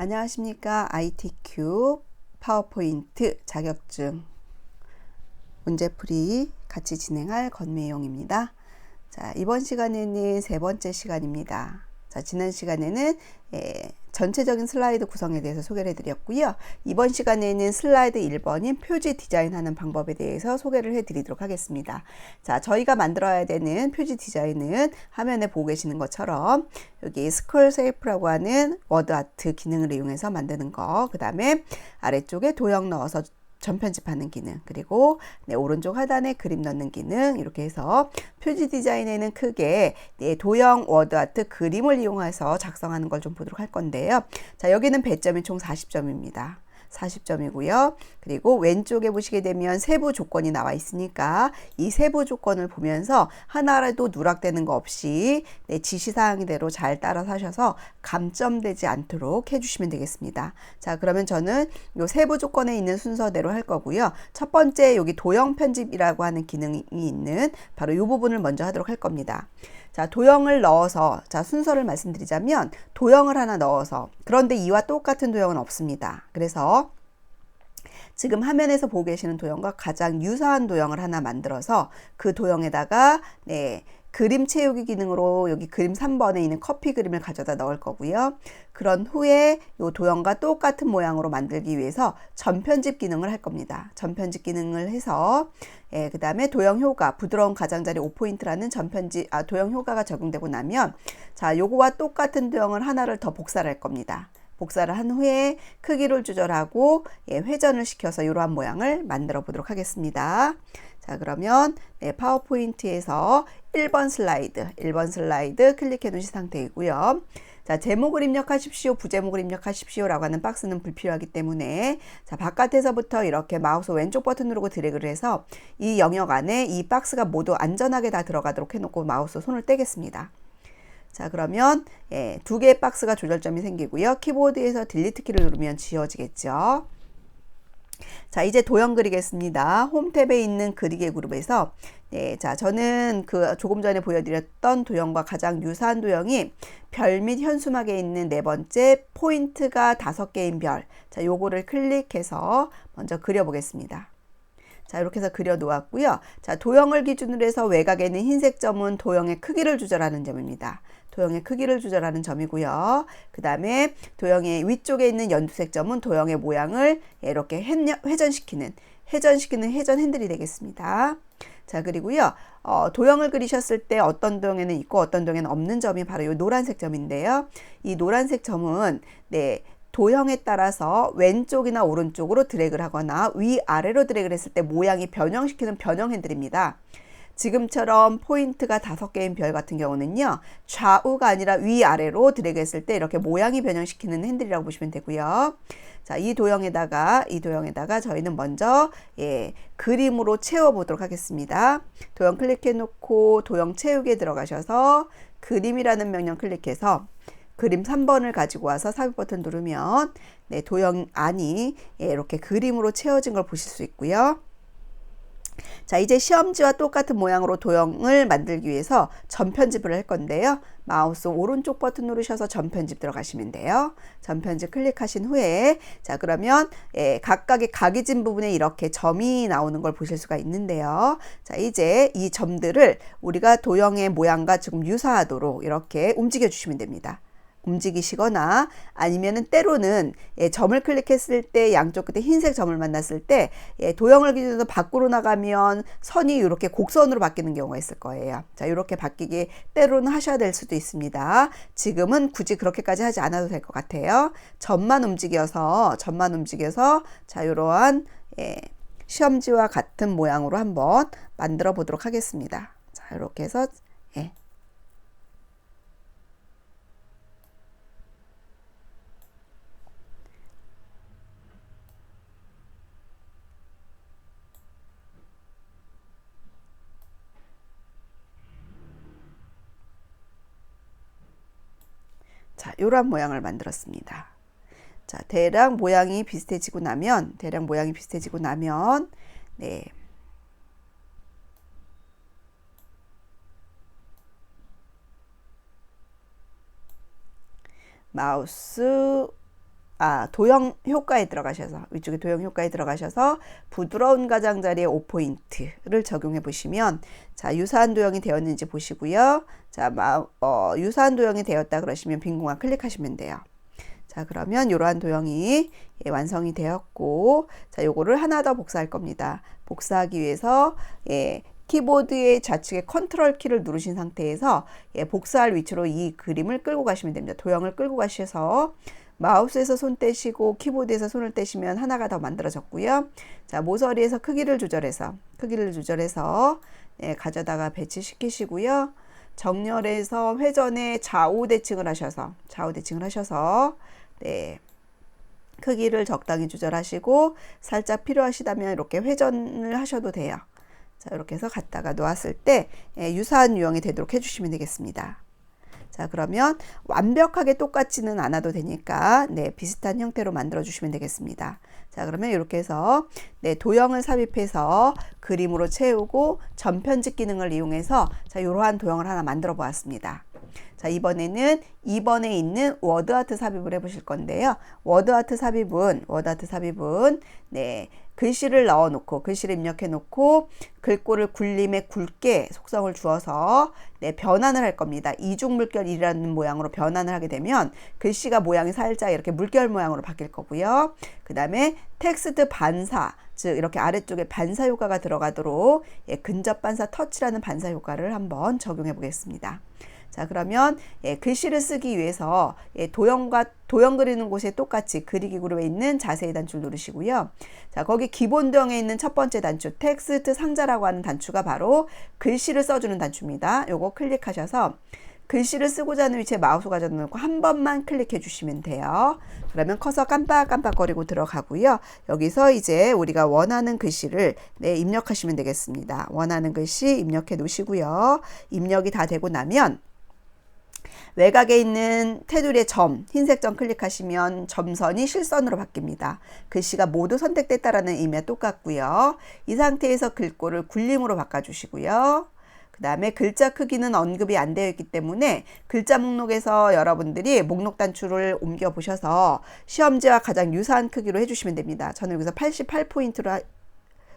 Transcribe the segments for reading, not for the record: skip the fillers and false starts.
안녕하십니까. IT큐 파워포인트 자격증 문제풀이 같이 진행할 권미용입니다. 자, 이번 시간에는 세 번째 시간입니다. 자, 지난 시간에는 전체적인 슬라이드 구성에 대해서 소개를 해드렸고요. 이번 시간에는 슬라이드 1번인 표지 디자인하는 방법에 대해서 소개를 해드리도록 하겠습니다. 자, 저희가 만들어야 되는 표지 디자인은 화면에 보고 계시는 것처럼 여기 스크롤 쉐이프라고 하는 워드 아트 기능을 이용해서 만드는 거, 그 다음에 아래쪽에 도형 넣어서 전편집하는 기능, 그리고 오른쪽 하단에 그림 넣는 기능, 이렇게 해서 표지 디자인에는 크게 도형, 워드 아트, 그림을 이용해서 작성하는 걸 좀 보도록 할 건데요. 자, 여기는 배점이 총 40점입니다. 40점이고요. 그리고 왼쪽에 보시게 되면 세부 조건이 나와 있으니까 이 세부 조건을 보면서 하나라도 누락되는 거 없이 지시사항대로 잘 따라서 하셔서 감점되지 않도록 해주시면 되겠습니다. 자, 그러면 저는 요 세부 조건에 있는 순서대로 할 거고요. 첫 번째 여기 도형 편집이라고 하는 기능이 있는 바로 이 부분을 먼저 하도록 할 겁니다. 자, 도형을 넣어서, 자, 순서를 말씀드리자면 도형을 하나 넣어서, 그런데 이와 똑같은 도형은 없습니다. 그래서 지금 화면에서 보고 계시는 도형과 가장 유사한 도형을 하나 만들어서 그 도형에다가 그림 채우기 기능으로 여기 그림 3번에 있는 커피 그림을 가져다 넣을 거고요. 그런 후에 이 도형과 똑같은 모양으로 만들기 위해서 전편집 기능을 할 겁니다. 전편집 기능을 해서 그 다음에 도형 효과, 부드러운 가장자리 5포인트라는 도형 효과가 적용되고 나면, 자, 요거와 똑같은 도형을 하나를 더 복사를 할 겁니다. 복사를 한 후에 크기를 조절하고 회전을 시켜서 이러한 모양을 만들어 보도록 하겠습니다. 자, 그러면 파워포인트에서 1번 슬라이드 클릭해 놓으신 상태이고요. 자, 제목을 입력하십시오, 부제목을 입력하십시오 라고 하는 박스는 불필요하기 때문에, 자, 바깥에서부터 이렇게 마우스 왼쪽 버튼 누르고 드래그를 해서 이 영역 안에 이 박스가 모두 안전하게 다 들어가도록 해놓고 마우스 손을 떼겠습니다. 자, 그러면 두 개의 박스가 조절점이 생기고요. 키보드에서 딜리트 키를 누르면 지워지겠죠. 자, 이제 도형 그리겠습니다. 홈 탭에 있는 그리개 그룹에서 자, 저는 조금 전에 보여드렸던 도형과 가장 유사한 도형이 별 및 현수막에 있는 네 번째 포인트가 5개인 별, 자, 요거를 클릭해서 먼저 그려보겠습니다. 자, 이렇게 해서 그려 놓았고요. 자, 도형을 기준으로 해서 외곽에 있는 흰색 점은 도형의 크기를 조절하는 점입니다. 도형의 크기를 조절하는 점이고요. 그 다음에 도형의 위쪽에 있는 연두색 점은 도형의 모양을 이렇게 회전시키는 회전 핸들이 되겠습니다. 자, 그리고요, 도형을 그리셨을 때 어떤 도형에는 있고 어떤 도형에는 없는 점이 바로 이 노란색 점인데요. 이 노란색 점은 도형에 따라서 왼쪽이나 오른쪽으로 드래그를 하거나 위아래로 드래그를 했을 때 모양이 변형시키는 변형 핸들입니다. 지금처럼 포인트가 5개인 별 같은 경우는요, 좌우가 아니라 위아래로 드래그 했을 때 이렇게 모양이 변형시키는 핸들이라고 보시면 되고요. 자, 이 도형에다가 저희는 먼저 그림으로 채워 보도록 하겠습니다. 도형 클릭해 놓고 도형 채우기에 들어가셔서 그림이라는 명령 클릭해서 그림 3번을 가지고 와서 삽입 버튼 누르면 도형 안이 이렇게 그림으로 채워진 걸 보실 수 있고요. 자, 이제 시험지와 똑같은 모양으로 도형을 만들기 위해서 전편집을 할 건데요. 마우스 오른쪽 버튼 누르셔서 전편집 들어가시면 돼요. 전편집 클릭하신 후에, 자, 그러면 각각의 각이진 부분에 이렇게 점이 나오는 걸 보실 수가 있는데요. 자, 이제 이 점들을 우리가 도형의 모양과 조금 유사하도록 이렇게 움직여 주시면 됩니다. 움직이시거나 아니면은 때로는 점을 클릭했을 때 양쪽 끝에 흰색 점을 만났을 때 도형을 기준으로 밖으로 나가면 선이 이렇게 곡선으로 바뀌는 경우가 있을 거예요. 자, 이렇게 바뀌게 때로는 하셔야 될 수도 있습니다. 지금은 굳이 그렇게까지 하지 않아도 될 것 같아요. 점만 움직여서 자, 이러한 시험지와 같은 모양으로 한번 만들어 보도록 하겠습니다. 자, 이렇게 해서 자, 이런 모양을 만들었습니다. 자, 대략 모양이 비슷해지고 나면 마우스 도형 효과에 들어가셔서 위쪽에 도형 효과에 들어가셔서 부드러운 가장자리에 5포인트를 적용해 보시면 자 유사한 도형이 되었는지 보시고요. 자 유사한 도형이 되었다 그러시면 빈 공간 클릭하시면 돼요. 자 그러면 이러한 도형이 완성이 되었고 자 요거를 하나 더 복사할 겁니다. 복사하기 위해서 키보드의 좌측에 컨트롤 키를 누르신 상태에서 복사할 위치로 이 그림을 끌고 가시면 됩니다. 도형을 끌고 가셔서 마우스에서 손 떼시고 키보드에서 손을 떼시면 하나가 더 만들어졌고요. 자 모서리에서 크기를 조절해서 가져다가 배치시키시고요. 정렬해서 회전에 좌우 대칭을 하셔서 네. 크기를 적당히 조절하시고 살짝 필요하시다면 이렇게 회전을 하셔도 돼요. 자, 이렇게 해서 갖다가 놓았을 때 유사한 유형이 되도록 해주시면 되겠습니다. 자, 그러면 완벽하게 똑같지는 않아도 되니까 비슷한 형태로 만들어 주시면 되겠습니다. 자, 그러면 이렇게 해서 도형을 삽입해서 그림으로 채우고 전편집 기능을 이용해서 자, 이러한 도형을 하나 만들어 보았습니다. 자, 이번에는 2번에 있는 워드아트 삽입을 해 보실 건데요. 워드아트 삽입은 글씨를 넣어 놓고 글씨를 입력해 놓고 글꼴을 굴림에 굵게 속성을 주어서 변환을 할 겁니다. 이중 물결이라는 모양으로 변환을 하게 되면 글씨가 모양이 살짝 이렇게 물결 모양으로 바뀔 거고요. 그 다음에 텍스트 반사, 즉 이렇게 아래쪽에 반사 효과가 들어가도록 근접 반사 터치라는 반사 효과를 한번 적용해 보겠습니다. 자 그러면 글씨를 쓰기 위해서 도형 그리는 곳에 똑같이 그리기 그룹에 있는 자세히 단추를 누르시고요. 자 거기 기본 도형에 있는 첫 번째 단추 텍스트 상자라고 하는 단추가 바로 글씨를 써주는 단추입니다. 요거 클릭하셔서 글씨를 쓰고자 하는 위치에 마우스 가져다 놓고 한 번만 클릭해 주시면 돼요. 그러면 커서 깜빡깜빡거리고 들어가고요. 여기서 이제 우리가 원하는 글씨를 입력하시면 되겠습니다. 원하는 글씨 입력해 놓으시고요. 입력이 다 되고 나면 외곽에 있는 테두리의 점, 흰색 점 클릭하시면 점선이 실선으로 바뀝니다. 글씨가 모두 선택됐다라는 의미와 똑같고요. 이 상태에서 글꼴을 굴림으로 바꿔주시고요. 그 다음에 글자 크기는 언급이 안 되어 있기 때문에 글자 목록에서 여러분들이 목록 단추를 옮겨 보셔서 시험지와 가장 유사한 크기로 해주시면 됩니다. 저는 여기서 88포인트로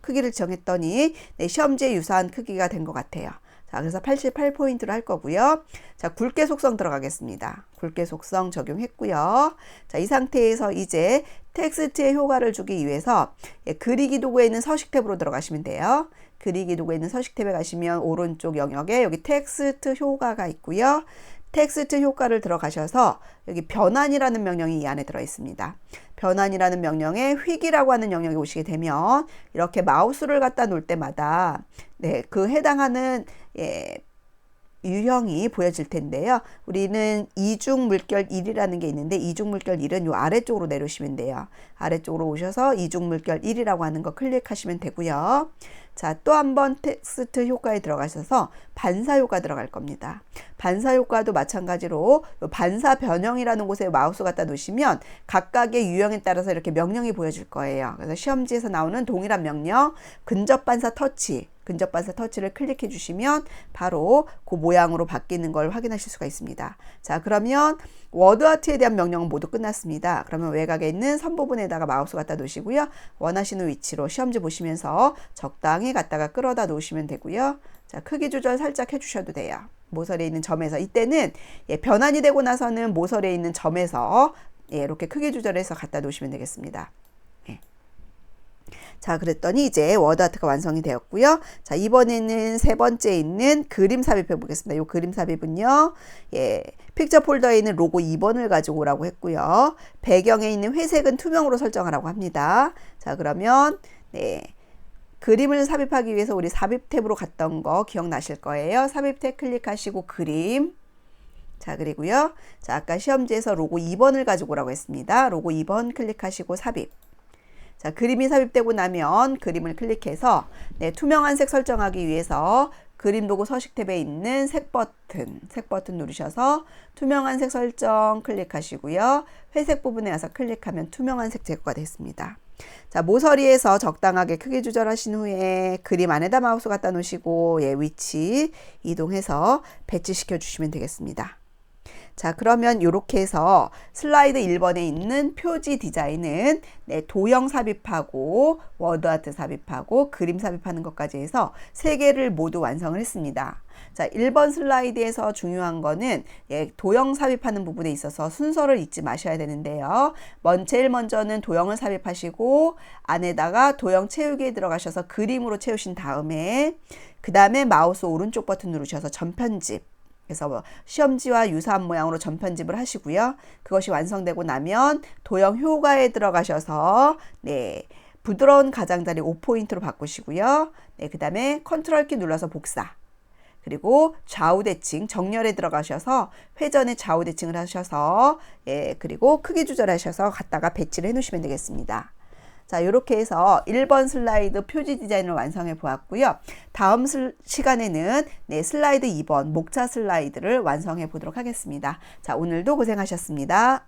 크기를 정했더니 시험지에 유사한 크기가 된 것 같아요. 자, 그래서 88포인트로 할 거고요. 자, 굵게 속성 들어가겠습니다. 굵게 속성 적용했고요. 자, 이 상태에서 이제 텍스트의 효과를 주기 위해서 그리기 도구에 있는 서식 탭으로 들어가시면 돼요. 그리기 도구에 있는 서식 탭에 가시면 오른쪽 영역에 여기 텍스트 효과가 있고요. 텍스트 효과를 들어가셔서 여기 변환이라는 명령이 이 안에 들어 있습니다. 변환이라는 명령에 휙이라고 하는 영역에 오시게 되면 이렇게 마우스를 갖다 놓을 때마다 그 해당하는 유형이 보여질 텐데요. 우리는 이중 물결 1이라는 게 있는데 이중 물결 1은 요 아래쪽으로 내려오시면 돼요. 아래쪽으로 오셔서 이중 물결 1이라고 하는 거 클릭하시면 되고요. 자, 또 한 번 텍스트 효과에 들어가셔서 반사 효과 들어갈 겁니다. 반사 효과도 마찬가지로 반사 변형이라는 곳에 마우스 갖다 놓으시면 각각의 유형에 따라서 이렇게 명령이 보여질 거예요. 그래서 시험지에서 나오는 동일한 명령, 근접 반사 터치를 클릭해 주시면 바로 그 모양으로 바뀌는 걸 확인하실 수가 있습니다. 자, 그러면 워드아트에 대한 명령은 모두 끝났습니다. 그러면 외곽에 있는 선 부분에다가 마우스 갖다 놓으시고요. 원하시는 위치로 시험지 보시면서 적당히 갖다가 끌어다 놓으시면 되고요. 자, 크기 조절 살짝 해주셔도 돼요. 모서리에 있는 점에서 이때는 변환이 되고 나서는 모서리에 있는 점에서 이렇게 크기 조절해서 갖다 놓으시면 되겠습니다. 자, 그랬더니 이제 워드아트가 완성이 되었고요. 자, 이번에는 세 번째 있는 그림 삽입해 보겠습니다. 이 그림 삽입은요, 픽처 폴더에 있는 로고 2번을 가지고 오라고 했고요. 배경에 있는 회색은 투명으로 설정하라고 합니다. 자, 그러면, 그림을 삽입하기 위해서 우리 삽입 탭으로 갔던 거 기억나실 거예요. 삽입 탭 클릭하시고 그림. 자, 그리고요. 자, 아까 시험지에서 로고 2번을 가지고 오라고 했습니다. 로고 2번 클릭하시고 삽입. 자, 그림이 삽입되고 나면 그림을 클릭해서 투명한 색 설정하기 위해서 그림 로고 서식 탭에 있는 색 버튼 누르셔서 투명한 색 설정 클릭하시고요. 회색 부분에 와서 클릭하면 투명한 색 제거가 됐습니다. 자, 모서리에서 적당하게 크기 조절하신 후에 그림 안에다 마우스 갖다 놓으시고 위치 이동해서 배치시켜 주시면 되겠습니다. 자, 그러면 이렇게 해서 슬라이드 1번에 있는 표지 디자인은 도형 삽입하고 워드아트 삽입하고 그림 삽입하는 것까지 해서 3개를 모두 완성을 했습니다. 자, 1번 슬라이드에서 중요한 거는 도형 삽입하는 부분에 있어서 순서를 잊지 마셔야 되는데요. 제일 먼저는 도형을 삽입하시고 안에다가 도형 채우기에 들어가셔서 그림으로 채우신 다음에 그 다음에 마우스 오른쪽 버튼 누르셔서 전편집, 그래서 시험지와 유사한 모양으로 전편집을 하시고요. 그것이 완성되고 나면 도형 효과에 들어가셔서 부드러운 가장자리 5포인트로 바꾸시고요. 그 다음에 컨트롤 키 눌러서 복사, 그리고 좌우 대칭 정렬에 들어가셔서 회전의 좌우 대칭을 하셔서 그리고 크기 조절하셔서 갖다가 배치를 해 놓으시면 되겠습니다. 자, 이렇게 해서 1번 슬라이드 표지 디자인을 완성해 보았고요. 다음 시간에는 슬라이드 2번 목차 슬라이드를 완성해 보도록 하겠습니다. 자, 오늘도 고생하셨습니다.